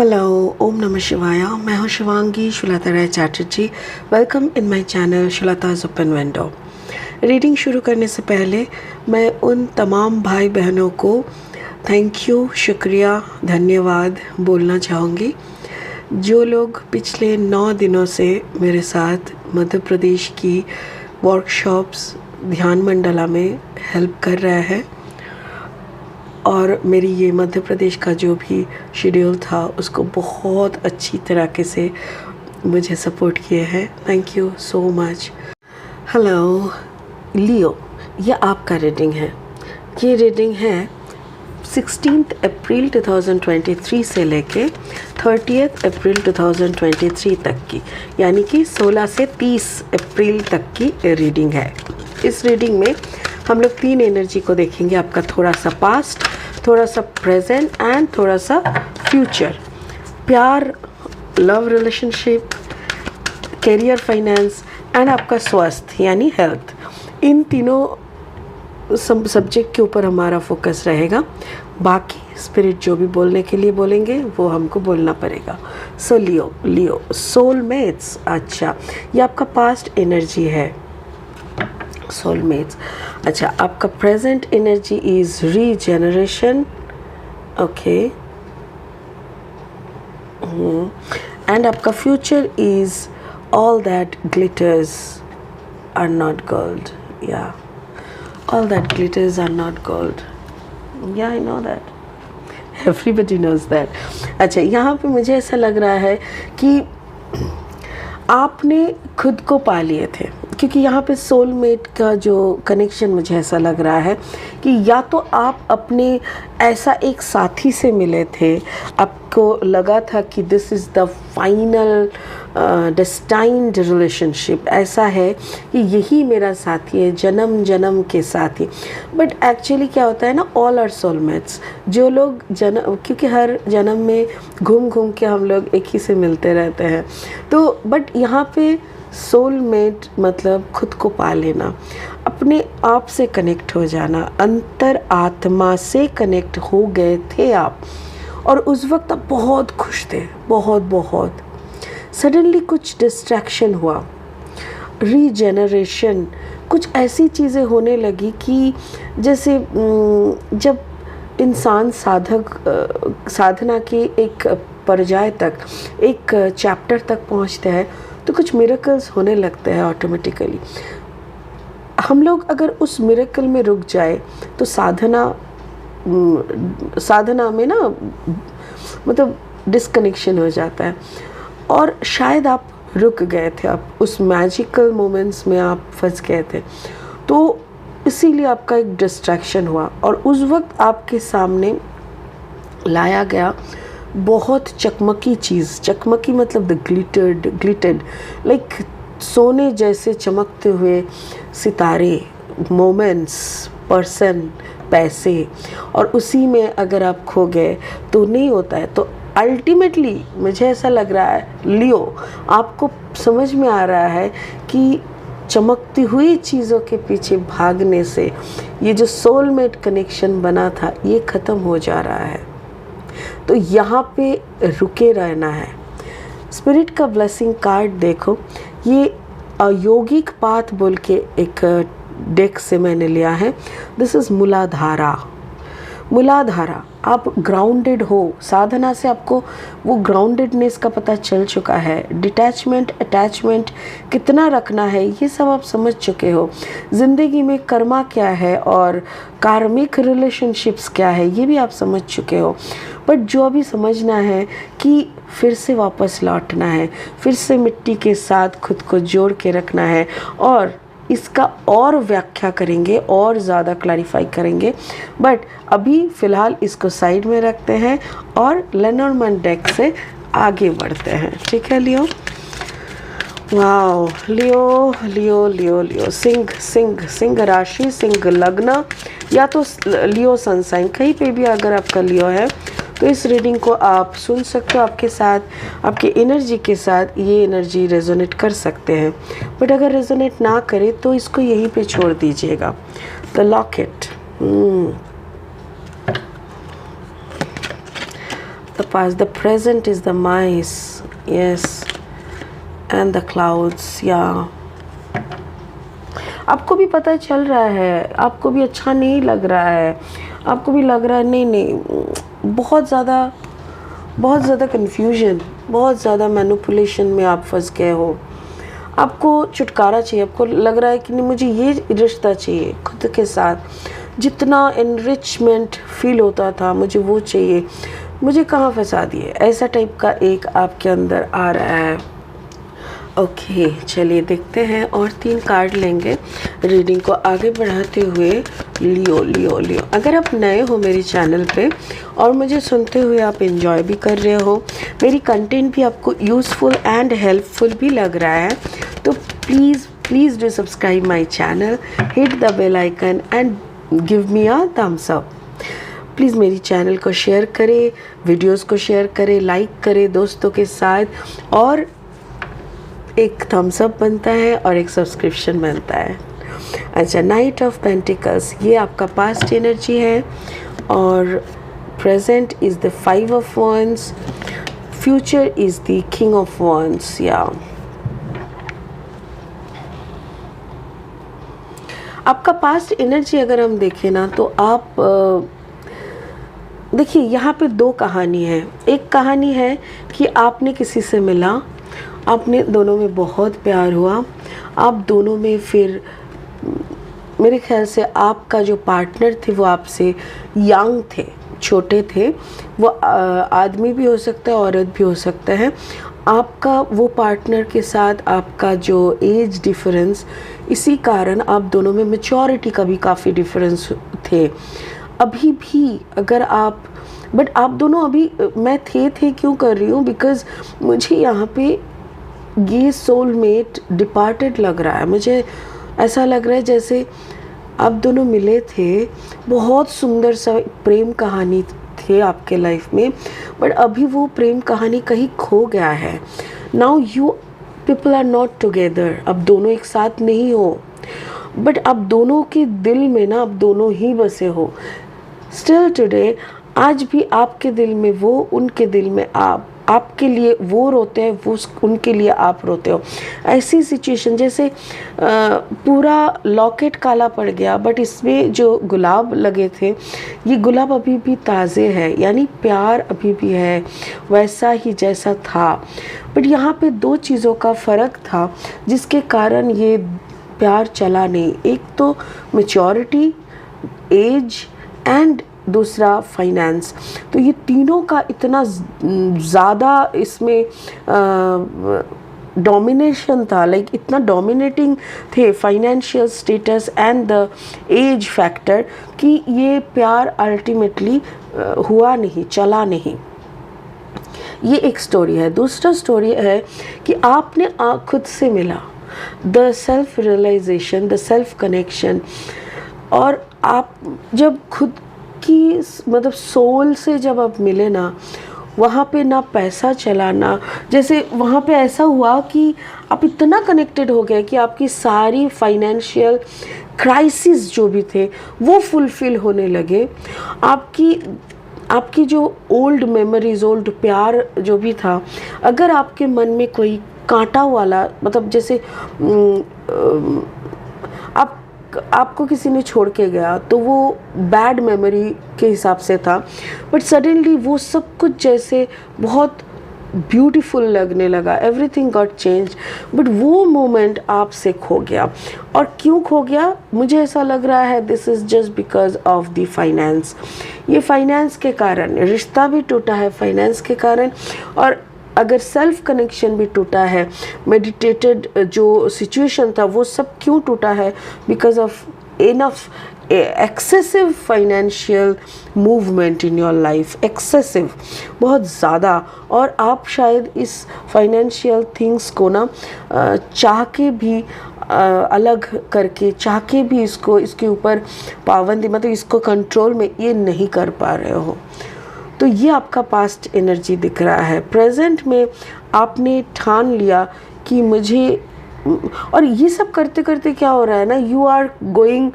Hello, ओम नमः शिवाय। मैं हूँ Shivangi Shulata Rai Chatterjee. Welcome in my channel Shulata's open window. Reading शुरू करने से पहले मैं उन तमाम भाई बहनों को थैंक यू, शुक्रिया, धन्यवाद बोलना चाहूँगी जो लोग पिछले 9 दिनों से मेरे साथ मध्य प्रदेश की वर्कशॉप्स ध्यान मंडला में हेल्प कर रहे हैं और मेरी ये मध्य प्रदेश का जो भी शेड्यूल था उसको बहुत अच्छी तरीके से मुझे सपोर्ट किए हैं। Thank you so much. Hello Leo, ये आपका रीडिंग है। ये रीडिंग है 16 अप्रैल 2023 से लेके 30 अप्रैल 2023 तक की, यानी कि 16 से 30 अप्रैल तक की रीडिंग है। इस रीडिंग में हम लोग 3 एनर्जी को देखेंगे, आपका थोड़ा सा पास्ट, थोड़ा सा प्रेजेंट एंड थोड़ा सा फ्यूचर। प्यार, love relationship, career, finance and आपका स्वास्थ्य यानी हेल्थ। इन तीनों सब्जेक्ट के ऊपर हमारा फोकस रहेगा। बाकी स्पिरिट जो भी बोलने के लिए बोलेंगे वो हमको बोलना पड़ेगा। So Leo soulmates. अच्छा, ये आपका पास्ट एनर्जी है, सोलमेट्स। अच्छा, आपका present energy is regeneration, okay, and आपका future is all that glitters are not gold. Yeah all that glitters are not gold. Yeah I know that, everybody knows that. अच्छा, यहाँ पे मुझे ऐसा लग रहा है कि आपने खुद को पा लिए थे, क्योंकि यहाँ पे सोलमेट का जो कनेक्शन मुझे ऐसा लग रहा है कि या तो आप अपने ऐसा एक साथी से मिले थे, आपको लगा था कि this is the final destined relationship, ऐसा है कि यही मेरा साथी है, जन्म जन्म के साथी। बट एक्चुअली क्या होता है ना, ऑल आर सोलमेट्स। जो लोग जन्म, क्योंकि हर जन्म में घूम घूम के हम लोग एक ही से मिलते रहते हैं, तो बट यहाँ पे सोलमेट मतलब खुद को पा लेना, अपने आप से कनेक्ट हो जाना, अंतर आत्मा से कनेक्ट हो गए थे आप। और उस वक्त आप बहुत खुश थे, बहुत। सडनली कुछ डिस्ट्रैक्शन हुआ, रीजेनरेशन, कुछ ऐसी चीज़ें होने लगी कि जैसे जब इंसान साधना के एक पर्याय तक, एक चैप्टर तक पहुंचते हैं तो कुछ मिरेकल्स होने लगते हैं ऑटोमेटिकली। हम लोग अगर उस मिरेकल में रुक जाए तो साधना में ना मतलब डिस्कनेक्शन हो जाता है, और शायद आप रुक गए थे, आप उस मैजिकल मोमेंट्स में आप फंस गए थे, तो इसीलिए आपका एक डिस्ट्रैक्शन हुआ और उस वक्त आपके सामने लाया गया बहुत चकमकी चीज़। चकमकी मतलब द ग्लिटर्ड लाइक सोने जैसे चमकते हुए सितारे, मोमेंट्स, पर्सन, पैसे, और उसी में अगर आप खो गए तो नहीं होता है। तो अल्टीमेटली मुझे ऐसा लग रहा है लियो, आपको समझ में आ रहा है कि चमकती हुई चीज़ों के पीछे भागने से ये जो सोलमेट कनेक्शन बना था ये ख़त्म हो जा रहा है। तो यहाँ पे रुके रहना है। स्पिरिट का ब्लेसिंग कार्ड देखो, ये अयोगिक पाथ बोल के एक डेक से मैंने लिया है। This is मूलाधारा। आप ग्राउंडेड हो, साधना से आपको वो ग्राउंडेडनेस का पता चल चुका है। डिटैचमेंट, अटैचमेंट कितना रखना है ये सब आप समझ चुके हो। ज़िंदगी में कर्मा क्या है और कार्मिक रिलेशनशिप्स क्या है ये भी आप समझ चुके हो। बट जो अभी समझना है कि फिर से वापस लौटना है, फिर से मिट्टी के साथ खुद को जोड़ के रखना है, और इसका और व्याख्या करेंगे और ज़्यादा क्लैरिफाई करेंगे। बट अभी फ़िलहाल इसको साइड में रखते हैं और लेनॉर्मैंड डेक से आगे बढ़ते हैं। ठीक है लियो? वाओ, लियो सिंह राशि, सिंह लग्न, या तो लियो सनसाइन, कहीं पे भी अगर आपका लियो है तो इस रीडिंग को आप सुन सकते हो। आपके साथ, आपके एनर्जी के साथ ये एनर्जी रेजोनेट कर सकते हैं, बट अगर रेजोनेट ना करे तो इसको यहीं पे छोड़ दीजिएगा। The locket, the past. The present is the mice, yes, and the clouds, yeah. आपको भी पता चल रहा है, आपको भी अच्छा नहीं लग रहा है, आपको भी लग रहा है नहीं, बहुत ज़्यादा कन्फ्यूजन, बहुत ज़्यादा मैनिपुलेशन में आप फंस गए हो। आपको छुटकारा चाहिए, आपको लग रहा है कि नहीं, मुझे ये रिश्ता चाहिए खुद के साथ, जितना एनरिचमेंट फील होता था मुझे वो चाहिए, मुझे कहाँ फंसा दिए, ऐसा टाइप का एक आपके अंदर आ रहा है। ओके, चलिए देखते हैं और 3 कार्ड लेंगे रीडिंग को आगे बढ़ाते हुए। लियो, अगर आप नए हो मेरे चैनल पे और मुझे सुनते हुए आप एंजॉय भी कर रहे हो, मेरी कंटेंट भी आपको यूज़फुल एंड हेल्पफुल भी लग रहा है, तो please do subscribe my channel, hit the bell icon and give me a thumbs up. Please मेरी चैनल को शेयर करें, वीडियोज़ को शेयर करें, लाइक करें दोस्तों के साथ, और एक थम्स अप बनता है और एक सब्सक्रिप्शन बनता है। अच्छा, नाइट ऑफ पेंटिकल्स, ये आपका पास्ट एनर्जी है, और present is the 5 of wands, future is the king of wands, या आपका पास्ट एनर्जी अगर हम देखें ना, तो आप देखिए यहाँ पे 2 कहानी है। एक कहानी है कि आपने किसी से मिला, आपने दोनों में बहुत प्यार हुआ, आप दोनों में फिर मेरे ख्याल से आपका जो पार्टनर थे वो आपसे यंग थे, छोटे थे, वो आदमी भी हो सकता है, औरत भी हो सकता है। आपका वो पार्टनर के साथ आपका जो एज डिफरेंस, इसी कारण आप दोनों में मैच्योरिटी का भी काफ़ी डिफरेंस थे। अभी भी अगर आप, बट आप दोनों अभी, मैं थे क्यों कर रही हूँ, बिकॉज़ मुझे यहाँ पे ये सोलमेट डिपार्टेड लग रहा है। मुझे ऐसा लग रहा है जैसे आप दोनों मिले थे, बहुत सुंदर सा प्रेम कहानी थे आपके लाइफ में, बट अभी वो प्रेम कहानी कहीं खो गया है। Now you people are not together, अब दोनों एक साथ नहीं हो, बट अब दोनों के दिल में ना, अब दोनों ही बसे हो। स्टिल टुडे, आज भी आपके दिल में वो, उनके दिल में आप, आपके लिए वो रोते हैं, वो उनके लिए आप रोते हो। ऐसी सिचुएशन जैसे पूरा लॉकेट काला पड़ गया, बट इसमें जो गुलाब लगे थे, ये गुलाब अभी भी ताज़े है, यानी प्यार अभी भी है वैसा ही जैसा था। बट यहाँ पे 2 चीज़ों का फ़र्क था जिसके कारण ये प्यार चला नहीं। एक तो मैच्योरिटी, एज, एंड दूसरा फाइनेंस। तो ये तीनों का इतना ज़्यादा इसमें डोमिनेशन था, लाइक इतना डोमिनेटिंग थे financial status and the age factor, कि ये प्यार अल्टीमेटली हुआ नहीं, चला नहीं। ये एक स्टोरी है। दूसरा स्टोरी है कि आपने खुद से मिला, the self realisation, the self connection, और आप जब खुद की मतलब सोल से जब आप मिले ना, वहाँ पे ना पैसा चला, ना, जैसे वहाँ पे ऐसा हुआ कि आप इतना कनेक्टेड हो गए कि आपकी सारी फाइनेंशियल क्राइसिस जो भी थे वो फुलफिल होने लगे। आपकी जो ओल्ड मेमोरीज, ओल्ड प्यार जो भी था, अगर आपके मन में कोई कांटा वाला, मतलब जैसे आपको किसी ने छोड़ के गया तो वो बैड मेमोरी के हिसाब से था, बट सडनली वो सब कुछ जैसे बहुत ब्यूटीफुल लगने लगा, एवरीथिंग गॉट चेंज, बट वो मोमेंट आपसे खो गया। और क्यों खो गया? मुझे ऐसा लग रहा है this is just because of the finance. ये फाइनेंस के कारण रिश्ता भी टूटा है, फाइनेंस के कारण। और अगर सेल्फ कनेक्शन भी टूटा है, मेडिटेटेड जो सिचुएशन था वो सब क्यों टूटा है? Because of enough excessive financial movement in your life, excessive, बहुत ज़्यादा। और आप शायद इस फाइनेंशियल थिंग्स को ना चाह के भी अलग करके, चाह के भी इसके ऊपर पाबंदी, मतलब इसको कंट्रोल में ये नहीं कर पा रहे हो। तो ये आपका पास्ट एनर्जी दिख रहा है। प्रेजेंट में आपने ठान लिया कि मुझे, और ये सब करते करते क्या हो रहा है ना, you are going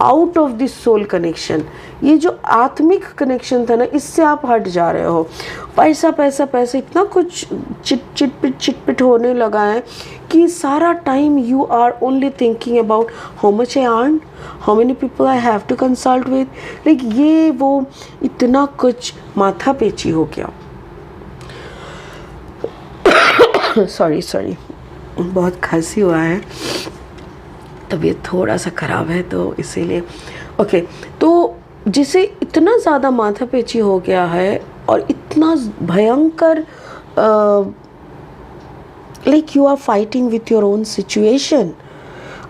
out of this soul connection, ये जो आत्मिक कनेक्शन था ना, इससे आप हट जा रहे हो। पैसा पैसा पैसा इतना कुछ चिटपिट होने लगा है कि सारा time you are only thinking about how much I earn, how many people I have to consult with, like ये वो इतना कुछ माथा पेची हो गया। सॉरी बहुत खांसी हुआ है, तबीयत थोड़ा सा ख़राब है तो इसीलिए। ओके, तो जिसे इतना ज़्यादा माथा पेची हो गया है और इतना भयंकर like you are fighting with your own situation,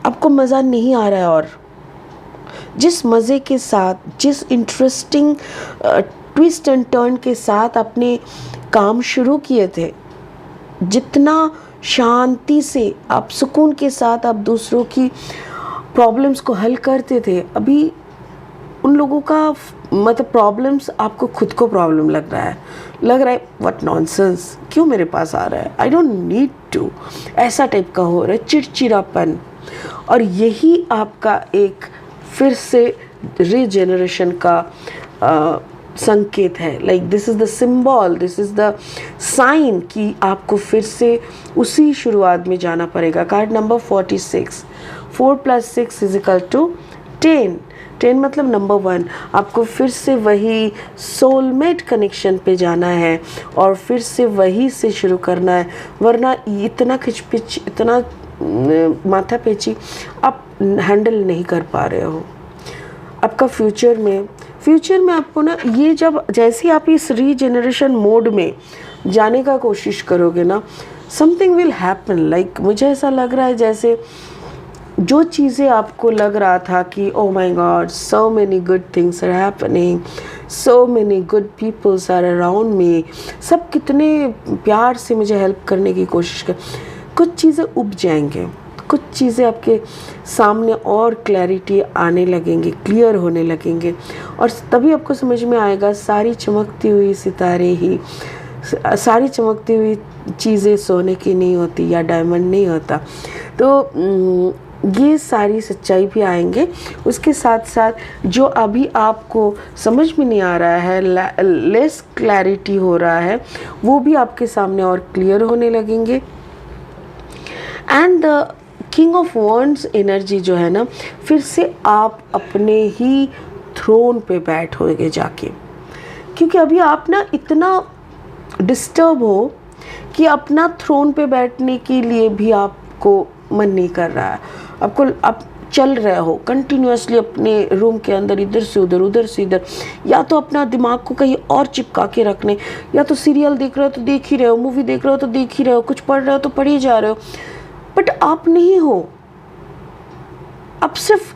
आपको मज़ा नहीं आ रहा है। और जिस मज़े के साथ, जिस इंटरेस्टिंग ट्विस्ट एंड टर्न के साथ अपने काम शुरू किए थे, जितना शांति से आप सुकून के साथ आप दूसरों की प्रॉब्लम्स को हल करते थे, अभी उन लोगों का मतलब प्रॉब्लम्स आपको खुद को प्रॉब्लम लग रहा है व्हाट नॉनसेंस, क्यों मेरे पास आ रहा है, आई डोंट नीड टू, ऐसा टाइप का हो रहा है, चिड़चिड़ापन। और यही आपका एक फिर से रीजेनरेशन का संकेत है। Like this is the symbol, this is the sign कि आपको फिर से उसी शुरुआत में जाना पड़ेगा। Card number 46, 4 + 6 = 10। 10 मतलब नंबर 1। आपको फिर से वही सोलमेट कनेक्शन पे जाना है और फिर से वही से शुरू करना है, वरना इतना खिचपिच, इतना माथा पेची आप हैंडल नहीं कर पा रहे हो। आपका फ्यूचर में आपको ना, ये जब जैसे आप इस रीजेनरेशन मोड में जाने का कोशिश करोगे ना, समथिंग विल हैपन। लाइक मुझे ऐसा लग रहा है जैसे जो चीज़ें आपको लग रहा था कि oh my God, so many good things are happening, so many good peoples are around me, सब कितने प्यार से मुझे हेल्प करने की कोशिश कर, कुछ चीज़ें उब जाएंगे, कुछ चीज़ें आपके सामने और क्लैरिटी आने लगेंगे, क्लियर होने लगेंगे, और तभी आपको समझ में आएगा सारी चमकती हुई सितारे ही, सारी चमकती हुई चीज़ें सोने की नहीं होती या डायमंड नहीं होता। तो ये सारी सच्चाई भी आएंगे। उसके साथ साथ जो अभी आपको समझ में नहीं आ रहा है, लेस क्लैरिटी हो रहा है, वो भी आपके सामने और क्लियर होने लगेंगे। And the king of wands energy जो है ना, फिर से आप अपने ही थ्रोन पे बैठोगे जाके, क्योंकि अभी आप ना इतना डिस्टर्ब हो कि अपना थ्रोन पे बैठने के लिए भी आपको मन नहीं कर रहा है। आप चल रहे हो कंटिन्यूअसली अपने रूम के अंदर, इधर से उधर, उधर से इधर, या तो अपना दिमाग को कहीं और चिपका के रखने, या तो सीरियल देख रहे हो तो देख ही रहे हो, मूवी देख रहे हो तो देख ही रहे हो, कुछ पढ़ रहे हो तो पढ़ ही जा रहे हो, बट आप नहीं हो। आप सिर्फ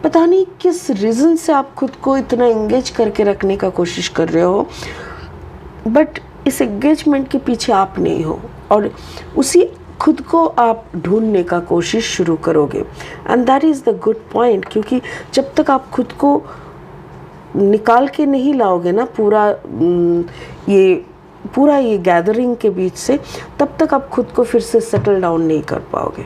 पता नहीं किस रीज़न से आप खुद को इतना एंगेज करके रखने का कोशिश कर रहे हो, बट इस एंगेजमेंट के पीछे आप नहीं हो, और उसी खुद को आप ढूंढने का कोशिश शुरू करोगे। And that is the good point, क्योंकि जब तक आप खुद को निकाल के नहीं लाओगे ना पूरा ये गैदरिंग के बीच से, तब तक आप खुद को फिर से सेटल डाउन नहीं कर पाओगे।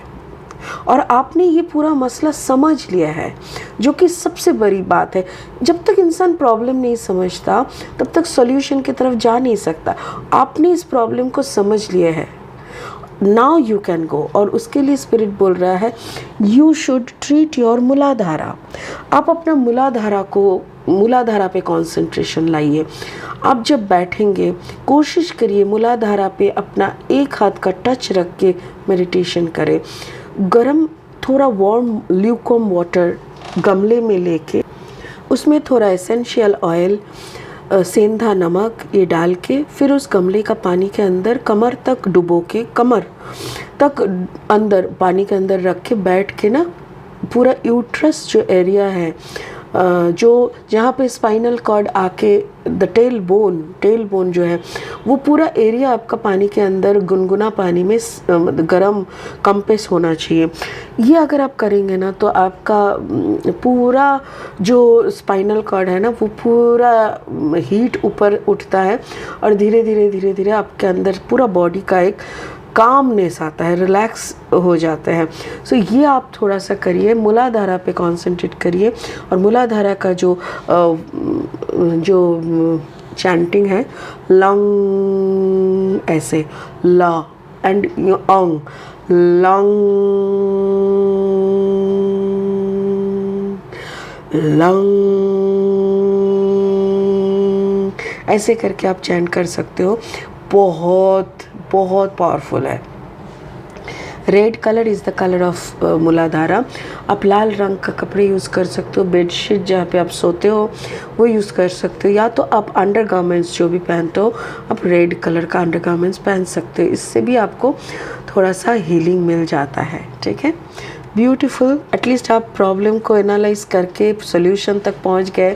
और आपने ये पूरा मसला समझ लिया है, जो कि सबसे बड़ी बात है। जब तक इंसान प्रॉब्लम नहीं समझता, तब तक सॉल्यूशन की तरफ जा नहीं सकता। आपने इस प्रॉब्लम को समझ लिया है, नाउ यू कैन गो। और उसके लिए स्पिरिट बोल रहा है यू शुड ट्रीट योर मूलाधारा। आप अपना मूलाधारा पे कंसंट्रेशन लाइए। आप जब बैठेंगे, कोशिश करिए मूलाधारा पे अपना एक हाथ का टच रख के मेडिटेशन करें। गरम थोड़ा वार्म ल्यूकवार्म वाटर गमले में लेके, उसमें थोड़ा एसेंशियल ऑयल, सेंधा नमक ये डाल के, फिर उस गमले का पानी के अंदर कमर तक डुबो के, कमर तक अंदर पानी के अंदर रख के बैठ के ना, पूरा यूट्रस जो एरिया है, जो जहाँ पे स्पाइनल कॉर्ड आके द टेल बोन जो है, वो पूरा एरिया आपका पानी के अंदर गुनगुना पानी में गरम कंप्रेस होना चाहिए। ये अगर आप करेंगे ना, तो आपका पूरा जो स्पाइनल कॉर्ड है ना, वो पूरा हीट ऊपर उठता है, और धीरे धीरे आपके अंदर पूरा बॉडी का एक कामनेस आता है, रिलैक्स हो जाते हैं। सो ये आप थोड़ा सा करिए, मूलाधारा पे कंसंट्रेट करिए और मूलाधारा का जो चैंटिंग है, लंग ऐसे ला एंड अंग, लंग लंग, ऐसे करके आप चैंट कर सकते हो। बहुत बहुत पावरफुल है। Red colour is the colour of Muladhara. आप लाल रंग का कपड़े यूज़ कर सकते हो, बेडशीट जहाँ पे आप सोते हो वो यूज़ कर सकते हो, या तो आप अंडर गारमेंट्स जो भी पहनते हो आप रेड कलर का अंडर गारमेंट्स पहन सकते हो। इससे भी आपको थोड़ा सा हीलिंग मिल जाता है। ठीक है, ब्यूटीफुल। एटलीस्ट आप प्रॉब्लम को एनालाइज करके सोल्यूशन तक पहुंच गए,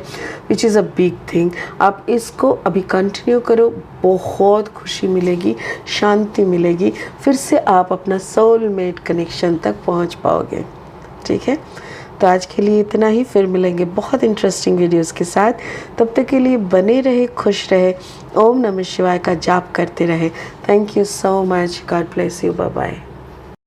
which is a big thing. आप इसको अभी कंटिन्यू करो, बहुत खुशी मिलेगी, शांति मिलेगी, फिर से आप अपना सोलमेट कनेक्शन तक पहुंच पाओगे। ठीक है, तो आज के लिए इतना ही, फिर मिलेंगे बहुत इंटरेस्टिंग वीडियोस के साथ। तब तक के लिए बने रहे, खुश रहे, ओम नमः शिवाय का जाप करते रहे। Thank you so much, God bless you, bye bye.